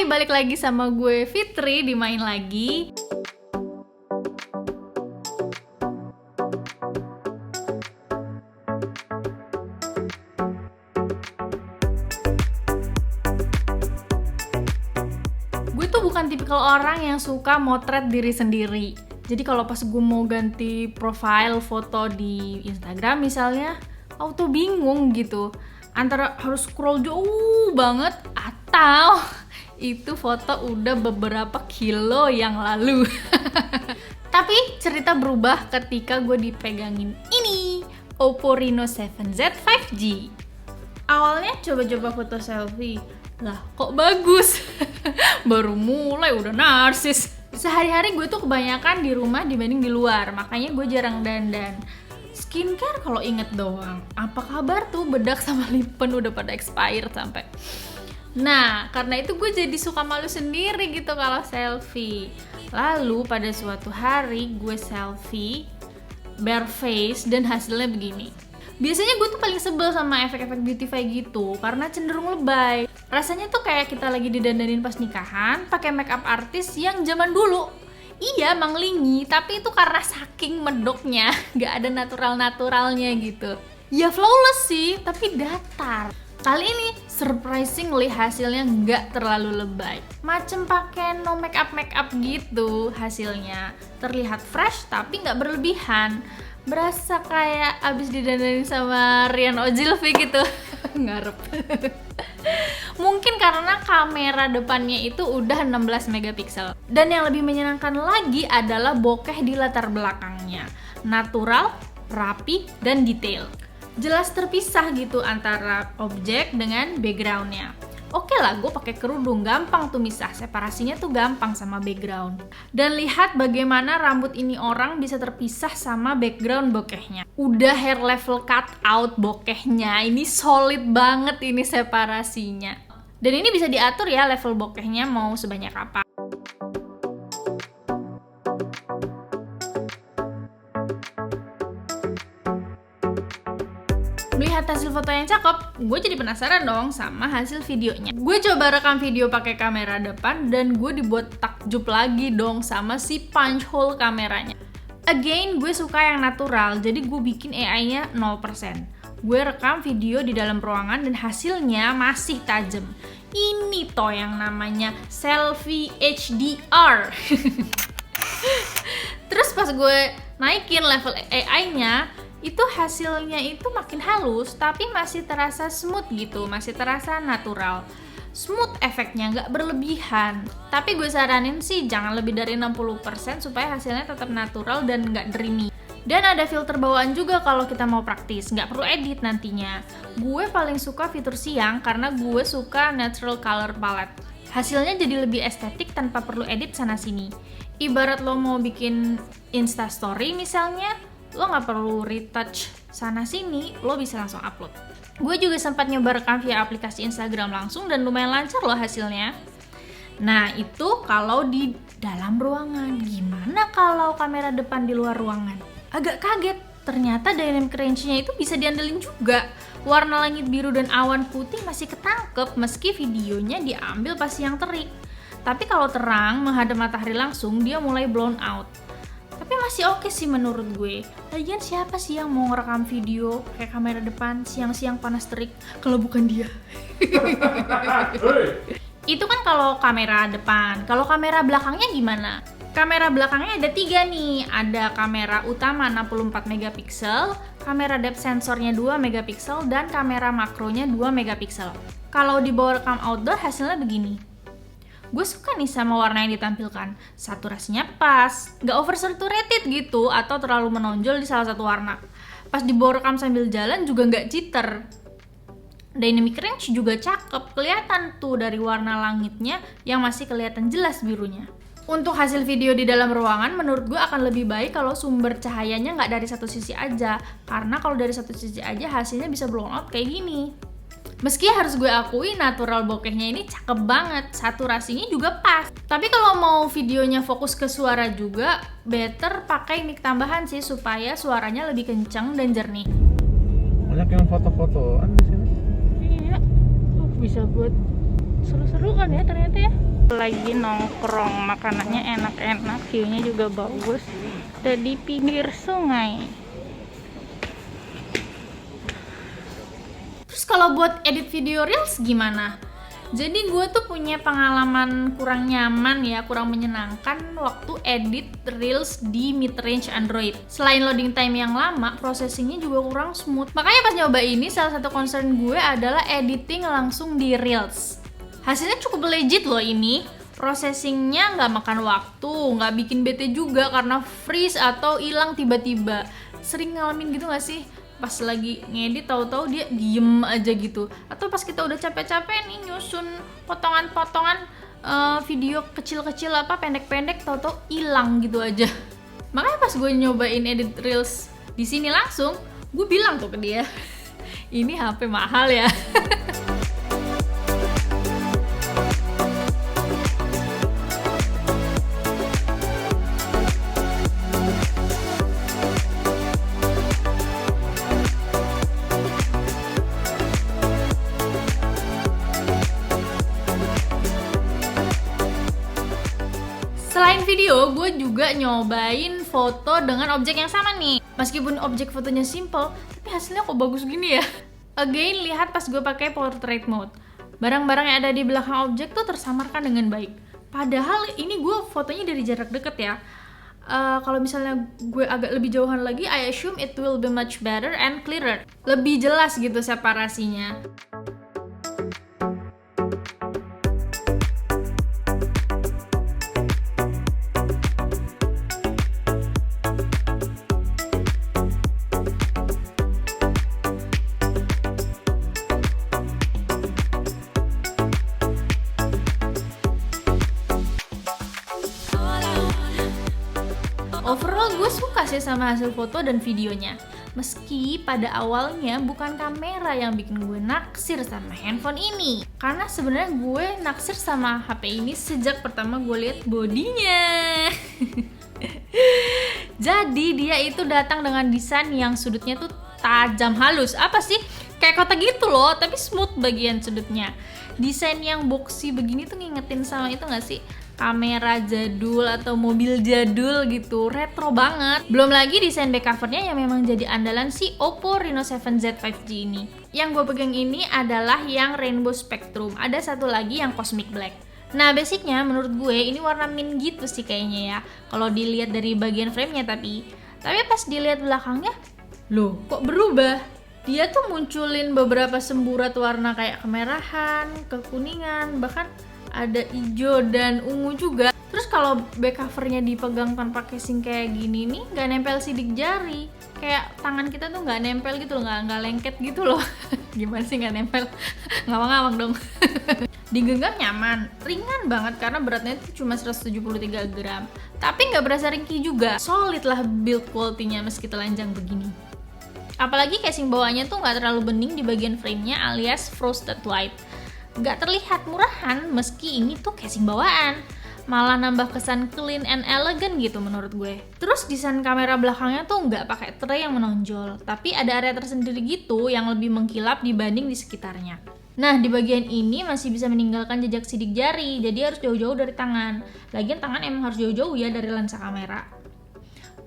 Hai, balik lagi sama gue Fitri di Main Lagi. Gue tuh bukan tipikal orang yang suka motret diri sendiri. Jadi kalau pas gue mau ganti profile foto di Instagram misalnya, auto bingung gitu. Antara harus scroll jauh banget atau itu foto udah beberapa kilo yang lalu. Tapi cerita berubah ketika gue dipegangin ini, Oppo Reno 7Z 5G. Awalnya coba-coba foto selfie, lah kok bagus. Baru mulai udah narsis. Sehari-hari gue tuh kebanyakan di rumah dibanding di luar, makanya gue jarang dandan. Skincare kalau inget doang. Apa kabar tuh bedak sama lip pen udah pada expired sampai. Nah, karena itu gue jadi suka malu sendiri gitu kalau selfie. Lalu pada suatu hari gue selfie bare face dan hasilnya begini. Biasanya gue tuh paling sebel sama efek-efek beautify gitu karena cenderung lebay. Rasanya tuh kayak kita lagi didandanin pas nikahan pakai makeup artis yang zaman dulu. Iya, manglingi, tapi itu karena saking medoknya, gak ada natural-naturalnya gitu. Ya flawless sih, tapi datar. Kali ini surprisingly hasilnya nggak terlalu lebay. Macem pakai no makeup gitu hasilnya. Terlihat fresh tapi nggak berlebihan. Berasa kayak abis didandanin sama Rian Ojilvi gitu. Ngarep. Mungkin karena kamera depannya itu udah 16 megapiksel. Dan yang lebih menyenangkan lagi adalah bokeh di latar belakangnya. Natural, rapi, dan detail. Jelas terpisah gitu antara objek dengan backgroundnya. Oke lah, gue pakai kerudung, gampang tuh misah, separasinya tuh gampang sama background. Dan lihat bagaimana rambut ini orang bisa terpisah sama background bokehnya. Udah hair level cut out bokehnya, ini solid banget ini separasinya. Dan ini bisa diatur ya level bokehnya mau sebanyak apa. Melihat hasil foto yang cakep, gue jadi penasaran dong sama hasil videonya. Gue coba rekam video pakai kamera depan dan gue dibuat takjub lagi dong sama si punch hole kameranya. Again, gue suka yang natural, jadi gue bikin AI-nya 0%. Gue rekam video di dalam ruangan dan hasilnya masih tajam. Ini toh yang namanya selfie HDR. Terus pas gue naikin level AI-nya, itu hasilnya itu makin halus tapi masih terasa smooth gitu, masih terasa natural. Smooth efeknya, nggak berlebihan. Tapi gue saranin sih jangan lebih dari 60% supaya hasilnya tetap natural dan nggak dreamy. Dan ada filter bawaan juga kalau kita mau praktis, nggak perlu edit nantinya. Gue paling suka fitur siang karena gue suka natural color palette. Hasilnya jadi lebih estetik tanpa perlu edit sana-sini. Ibarat lo mau bikin instastory misalnya, lo nggak perlu retouch sana-sini, lo bisa langsung upload. Gue juga sempat nyoba rekam via aplikasi Instagram langsung dan lumayan lancar loh hasilnya. Nah, itu kalau di dalam ruangan. Gimana kalau kamera depan di luar ruangan? Agak kaget, ternyata dynamic range-nya itu bisa diandelin juga. Warna langit biru dan awan putih masih ketangkep meski videonya diambil pas siang terik. Tapi kalau terang menghadap matahari langsung, dia mulai blown out. Tapi masih oke sih menurut gue. Lagian siapa sih yang mau ngerekam video kayak kamera depan siang-siang panas terik kalau bukan dia? Itu kan kalau kamera depan. Kalau kamera belakangnya gimana? Kamera belakangnya ada 3 nih. Ada kamera utama 64 megapiksel, kamera depth sensornya 2 megapiksel, dan kamera makronya 2 megapiksel. Kalau dibawa rekam outdoor hasilnya begini. Gue suka nih sama warna yang ditampilkan. Saturasinya pas, gak oversaturated gitu atau terlalu menonjol di salah satu warna. Pas dibawa rekam sambil jalan juga gak jitter. Dynamic range juga cakep, kelihatan tuh dari warna langitnya yang masih kelihatan jelas birunya. Untuk hasil video di dalam ruangan, menurut gue akan lebih baik kalau sumber cahayanya nggak dari satu sisi aja. Karena kalau dari satu sisi aja hasilnya bisa blown out kayak gini. Meski harus gue akui natural bokehnya ini cakep banget, saturasinya juga pas. Tapi kalau mau videonya fokus ke suara juga, better pakai mic tambahan sih supaya suaranya lebih kencang dan jernih. Banyak yang foto-fotoan di sini. Iya, bisa buat Seru-seru kan ya ternyata ya. Lagi nongkrong, makanannya enak-enak, view-nya juga bagus. Udah di pinggir sungai. Terus kalau buat edit video reels gimana? Jadi gue tuh punya pengalaman kurang nyaman ya, kurang menyenangkan waktu edit reels di mid-range Android. Selain loading time yang lama, processingnya juga kurang smooth. Makanya pas nyoba ini, salah satu concern gue adalah editing langsung di reels. Hasilnya cukup legit loh ini. Processingnya nggak makan waktu, nggak bikin bete juga karena freeze atau hilang tiba-tiba. Sering ngalamin gitu nggak sih? Pas lagi ngedit tahu-tahu dia diem aja gitu, atau pas kita udah capek-capek nih nyusun potongan-potongan video kecil-kecil apa pendek-pendek tahu-tahu hilang gitu aja. Makanya pas gue nyobain edit reels di sini langsung, gue bilang tuh ke dia, ini HP mahal ya. Selain video, gue juga nyobain foto dengan objek yang sama nih. Meskipun objek fotonya simple, tapi hasilnya kok bagus gini ya. Again, lihat pas gue pakai portrait mode. Barang-barang yang ada di belakang objek tuh tersamarkan dengan baik. Padahal ini gue fotonya dari jarak deket ya. Kalau misalnya gue agak lebih jauhan lagi, I assume it will be much better and clearer. Lebih jelas gitu separasinya. Overall gue suka sih sama hasil foto dan videonya. Meski pada awalnya bukan kamera yang bikin gue naksir sama handphone ini. Karena sebenarnya gue naksir sama HP ini sejak pertama gue lihat bodinya. Jadi dia itu datang dengan desain yang sudutnya tuh tajam halus. Apa sih? Kayak kotak gitu loh, tapi smooth bagian sudutnya. Desain yang boxy begini tuh ngingetin sama itu gak sih? Kamera jadul atau mobil jadul gitu, retro banget. Belum lagi desain back covernya yang memang jadi andalan si Oppo Reno 7Z 5G ini. Yang gue pegang ini adalah yang Rainbow Spectrum, ada satu lagi yang Cosmic Black. Nah basicnya menurut gue ini warna mint gitu sih kayaknya ya, kalau dilihat dari bagian framenya tapi pas dilihat belakangnya, loh kok berubah? Dia tuh munculin beberapa semburat warna kayak kemerahan, kekuningan, bahkan ada hijau dan ungu juga. Terus kalau back covernya dipegang tanpa casing kayak gini nih, nggak nempel sidik jari. Kayak tangan kita tuh nggak nempel gitu loh, nggak lengket gitu loh. Gimana sih nggak nempel? Ngawang-ngawang dong. Digenggam nyaman, ringan banget karena beratnya itu cuma 173 gram. Tapi nggak berasa ringkih juga. Solid lah build quality-nya meski telanjang begini. Apalagi casing bawahnya tuh nggak terlalu bening di bagian frame-nya alias frosted white. Gak terlihat murahan meski ini tuh casing bawaan, malah nambah kesan clean and elegant gitu menurut gue. Terus desain kamera belakangnya tuh nggak pakai tray yang menonjol, tapi ada area tersendiri gitu yang lebih mengkilap dibanding di sekitarnya. Nah di bagian ini masih bisa meninggalkan jejak sidik jari, jadi harus jauh-jauh dari tangan. Lagian tangan emang harus jauh-jauh ya dari lensa kamera.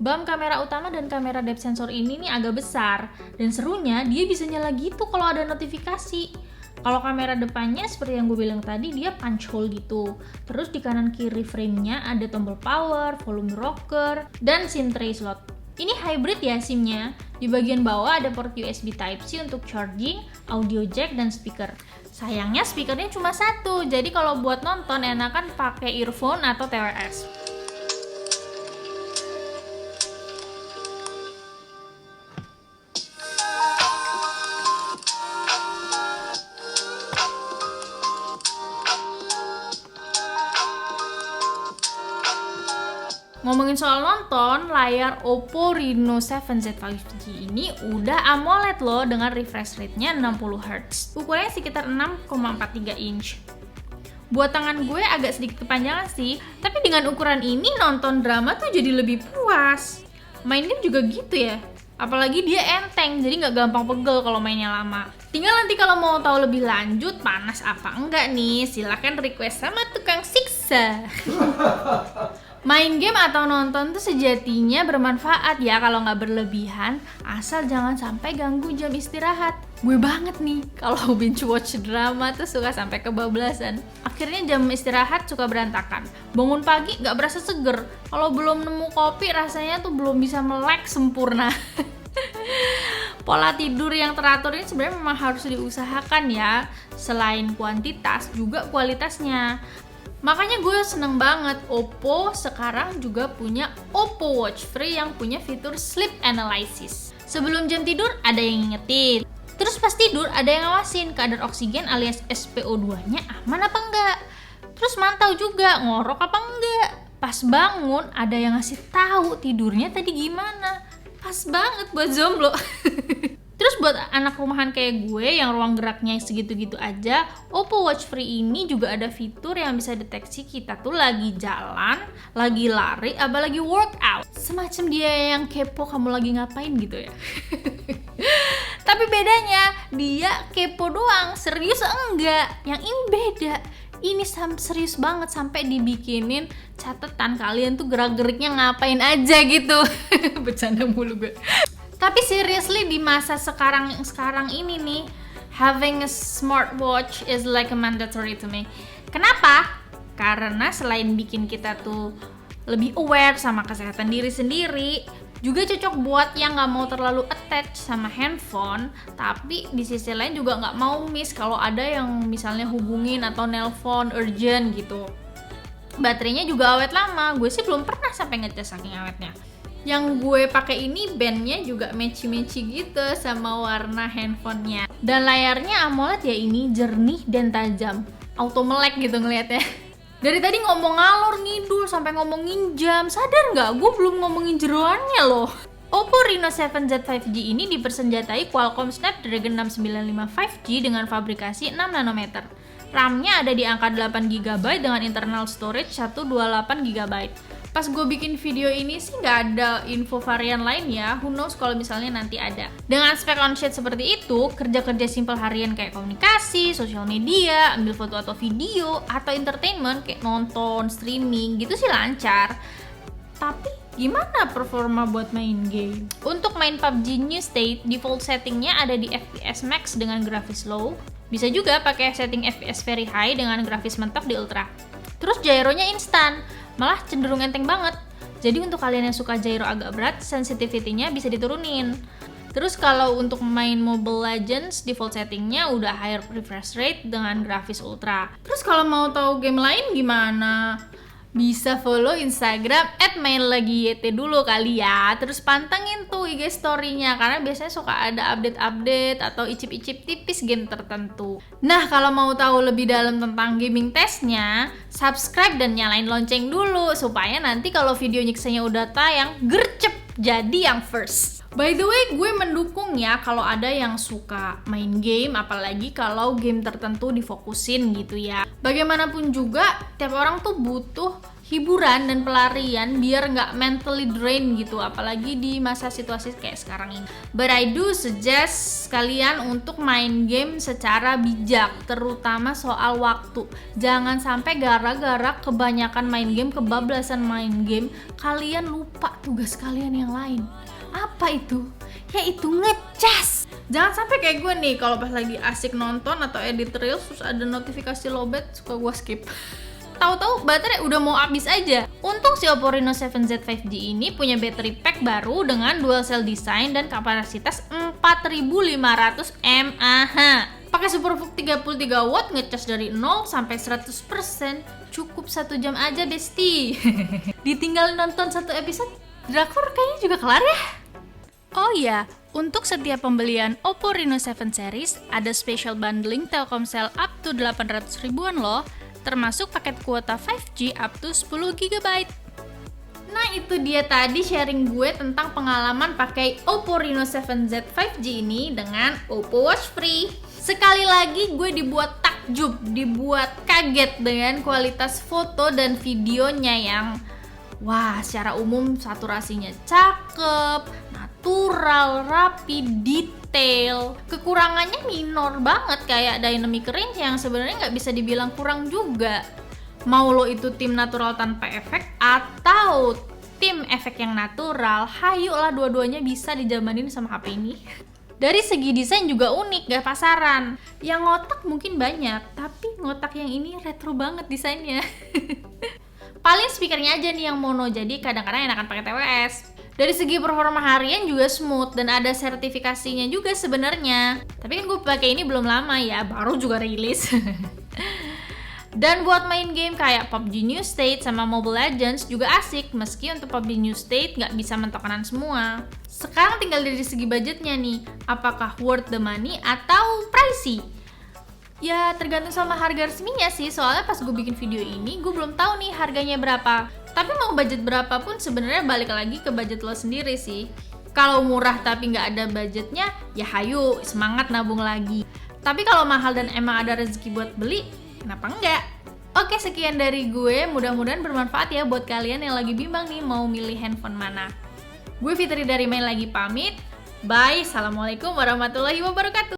Bump kamera utama dan kamera depth sensor ini nih agak besar, dan serunya dia bisa nyala gitu kalau ada notifikasi. Kalau kamera depannya seperti yang gue bilang tadi, dia punch hole gitu. Terus di kanan kiri frame-nya ada tombol power, volume rocker, dan SIM tray slot. Ini hybrid ya SIM-nya. Di bagian bawah ada port USB Type-C untuk charging, audio jack, dan speaker. Sayangnya speakernya cuma satu, jadi kalau buat nonton enakan pakai earphone atau TWS. Ngomongin soal nonton, layar Oppo Reno 7Z 5G ini udah AMOLED loh dengan refresh rate-nya 60Hz. Ukurannya sekitar 6,43 inch. Buat tangan gue agak sedikit kepanjangan sih, tapi dengan ukuran ini nonton drama tuh jadi lebih puas. Main game juga gitu ya, apalagi dia enteng, jadi nggak gampang pegel kalau mainnya lama. Tinggal nanti kalau mau tahu lebih lanjut panas apa enggak nih, silahkan request sama tukang siksa. Main game atau nonton tuh sejatinya bermanfaat ya kalau nggak berlebihan, asal jangan sampai ganggu jam istirahat. Gue banget nih kalau binge watch drama tuh suka sampai kebablasan. Akhirnya jam istirahat suka berantakan. Bangun pagi nggak berasa seger. Kalau belum nemu kopi rasanya tuh belum bisa melek sempurna. Pola tidur yang teratur ini sebenarnya memang harus diusahakan ya. Selain kuantitas juga kualitasnya. Makanya gue seneng banget Oppo sekarang juga punya Oppo Watch Free yang punya fitur sleep analysis. Sebelum jam tidur ada yang ngingetin. Terus pas tidur ada yang ngawasin kadar oksigen alias SpO2-nya aman apa enggak. Terus mantau juga ngorok apa enggak. Pas bangun ada yang ngasih tahu tidurnya tadi gimana. Pas banget buat jomblo. Terus buat anak rumahan kayak gue yang ruang geraknya segitu-gitu aja, Oppo Watch Free ini juga ada fitur yang bisa deteksi kita tuh lagi jalan, lagi lari, apa lagi workout. Semacam dia yang kepo kamu lagi ngapain gitu ya. Tapi bedanya, dia kepo doang, serius enggak. Yang ini beda. Ini serius banget sampai dibikinin catatan kalian tuh gerak-geriknya ngapain aja gitu. Bercanda mulu gue. Tapi seriously di masa sekarang ini nih, having a smartwatch is like a mandatory to me. Kenapa? Karena selain bikin kita tuh lebih aware sama kesehatan diri sendiri, juga cocok buat yang nggak mau terlalu attach sama handphone, tapi di sisi lain juga nggak mau miss kalau ada yang misalnya hubungin atau nelpon urgent gitu. Baterainya juga awet lama, gue sih belum pernah sampai ngecas saking awetnya. Yang gue pakai ini bandnya juga matchy-matchy gitu sama warna handphonenya. Dan layarnya AMOLED ya ini jernih dan tajam. Auto melek gitu ngeliatnya. Dari tadi ngomong ngalor ngidul sampai ngomongin jam. Sadar nggak? Gue belum ngomongin jeroannya loh. Oppo Reno 7Z 5G ini dipersenjatai Qualcomm Snapdragon 695 5G dengan fabrikasi 6 nanometer. RAM-nya ada di angka 8GB dengan internal storage 128GB. Pas gue bikin video ini sih nggak ada info varian lain ya, who knows kalau misalnya nanti ada. Dengan spek on sheet seperti itu, kerja-kerja simple harian kayak komunikasi, sosial media, ambil foto atau video, atau entertainment kayak nonton, streaming gitu sih lancar. Tapi gimana performa buat main game? Untuk main PUBG New State, default settingnya ada di FPS Max dengan grafis low. Bisa juga pakai setting FPS very high dengan grafis mentok di ultra. Terus gyronya instan, malah cenderung enteng banget. Jadi untuk kalian yang suka gyro agak berat, sensitivity-nya bisa diturunin. Terus kalau untuk main Mobile Legends, default settingnya udah higher refresh rate dengan grafis ultra. Terus kalau mau tahu game lain gimana? Bisa follow Instagram @mainlagiyt dulu kali ya. Terus pantengin tuh IG story-nya karena biasanya suka ada update-update atau icip-icip tipis game tertentu. Nah, kalau mau tahu lebih dalam tentang gaming testnya, subscribe dan nyalain lonceng dulu supaya nanti kalau video nyiksanya udah tayang, gercep jadi yang first. By the way, gue mendukung ya kalau ada yang suka main game, apalagi kalau game tertentu difokusin gitu ya. Bagaimanapun juga, tiap orang tuh butuh hiburan dan pelarian biar nggak mentally drain gitu, apalagi di masa situasi kayak sekarang ini. But I do suggest kalian untuk main game secara bijak, terutama soal waktu. Jangan sampai gara-gara kebanyakan main game, kebablasan main game, kalian lupa tugas kalian yang lain. Apa itu? Yaitu ngecas. Jangan sampai kayak gue nih, kalau pas lagi asik nonton atau edit reels terus ada notifikasi lowbat, suka gue skip. Tahu-tahu baterai udah mau habis aja. Untung si Oppo Reno 7Z 5G ini punya battery pack baru dengan dual cell design dan kapasitas 4500 mAh. Pakai SuperVOOC 33 watt, ngecas dari 0 sampai 100%, cukup 1 jam aja besti. Ditinggal nonton 1 episode drakor kayaknya juga kelar ya. Oh iya, untuk setiap pembelian Oppo Reno 7 series ada special bundling Telkomsel up to 800 ribuan loh, termasuk paket kuota 5G up to 10 GB. Nah, itu dia tadi sharing gue tentang pengalaman pakai Oppo Reno 7Z 5G ini dengan Oppo Watch Free. Sekali lagi gue dibuat takjub, dibuat kaget dengan kualitas foto dan videonya yang wah, secara umum saturasinya cakep, natural, rapi, detail detail. Kekurangannya minor banget, kayak dynamic range yang sebenarnya nggak bisa dibilang kurang juga. Mau lo itu tim natural tanpa efek atau tim efek yang natural, hayu lah, dua-duanya bisa dijamanin sama HP ini. Dari segi desain juga unik, gak pasaran. Yang ngotak mungkin banyak, tapi ngotak yang ini retro banget desainnya. Paling speakernya aja nih yang mono, jadi kadang-kadang enakan pakai TWS. Dari segi performa harian juga smooth dan ada sertifikasinya juga sebenarnya. Tapi kan gue pakai ini belum lama ya, baru juga rilis. Dan buat main game kayak PUBG New State sama Mobile Legends juga asik, meski untuk PUBG New State nggak bisa mentok kanan semua. Sekarang tinggal dari segi budgetnya nih, apakah worth the money atau pricey? Ya tergantung sama harga resminya sih, soalnya pas gue bikin video ini gue belum tahu nih harganya berapa. Tapi mau budget berapa pun sebenarnya balik lagi ke budget lo sendiri sih. Kalau murah tapi nggak ada budgetnya, ya hayu, semangat nabung lagi. Tapi kalau mahal dan emang ada rezeki buat beli, kenapa enggak? Oke, sekian dari gue, mudah-mudahan bermanfaat ya buat kalian yang lagi bimbang nih mau milih handphone mana. Gue Fitri dari Main Lagi pamit, bye, assalamualaikum warahmatullahi wabarakatuh.